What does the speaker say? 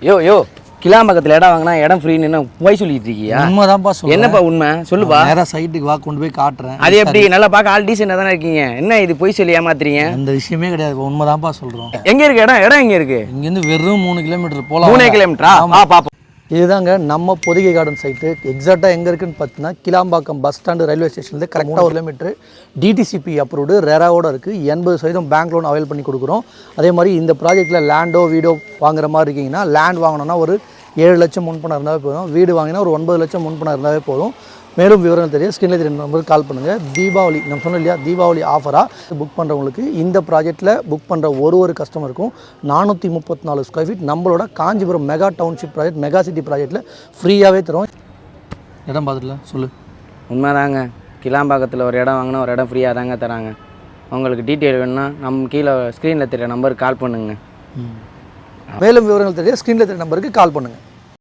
யோ கிளாம்பக்கத்தில் இடம் வாங்கினா இடம் ஃப்ரீன்னு போய் சொல்லிட்டு இருக்கியா? உண்மைதான்ப்பா சொல்றேன். என்னப்பா உண்மை சொல்லுப்பா. நேரா சைட்டுக்கு வா, கொண்டு போய் காட்டுறேன். அது எப்படி நல்லா பார்க்க ஆல் டீசெண்டாக தானே இருக்கீங்க, என்ன இது போய் சொல்லி ஏமாத்துறீங்க? அந்த விஷயமே கிடையாது, உண்மைதான்ப்பா சொல்கிறோம். எங்கே இருக்கு இடம் எங்கே இருக்கு? இங்கேருந்து வெறும் 3 கிலோமீட்டர் போகலாம். 3 கிலோமீட்டரா? பார்ப்போம். இதுதாங்க நம்ம பொதிகை கார்டன் சைட்டு. எக்ஸாக்டாக எங்கே இருக்குன்னு பார்த்தீங்கன்னா கிளாம்பாக்கம் பஸ் ஸ்டாண்டு ரயில்வே ஸ்டேஷன்லேருந்து கரெக்டாக 1 கிலோமீட்டர். டிடிசிபி அப்ரூவ்டு, ரெராவோட இருக்குது. 80% பேங்க் லோன் அவைல் பண்ணி கொடுக்குறோம். அதே மாதிரி இந்த ப்ராஜெக்ட்டில் லேண்டோ வீடோ வாங்குற மாதிரி இருக்கீங்கன்னா, லேண்ட் வாங்கினோன்னா ஒரு 7 லட்சம் முன்பணம் இருந்தாவே போதும். வீடு வாங்கினா ஒரு 9 லட்சம் முன்பணம் இருந்தாவே போதும். மேலும் விவரம் தெரியும், ஸ்க்ரீனில் 2 நம்பருக்கு கால் பண்ணுங்கள். தீபாவளி நம்ம சொன்னோம் இல்லையா, தீபாவளி ஆஃபராக புக் பண்ணுறவங்களுக்கு இந்த ப்ராஜெக்ட்டில் புக் பண்ணுற ஒரு கஸ்டமருக்கும் 434 ஸ்கொயர் ஃபீட் நம்மளோட Kanchipuram mega township project, mega city ப்ராஜெக்ட்டில் ஃப்ரீயாகவே தரும். இடம் பார்த்துக்கலாம் சொல்லு. உண்மைதாங்க, கிளாம்பாக்கத்தில் ஒரு இடம் வாங்கினா ஒரு இடம் ஃப்ரீயாக தாங்க தராங்க. உங்களுக்கு டீட்டெயில் வேணும்னா நம்ம கீழே ஸ்க்ரீனில் தெரிய நம்பருக்கு கால் பண்ணுங்க. மேலும் விவரங்கள் தெரிய ஸ்க்ரீனில் தெரிய நம்பருக்கு கால் பண்ணுங்கள்.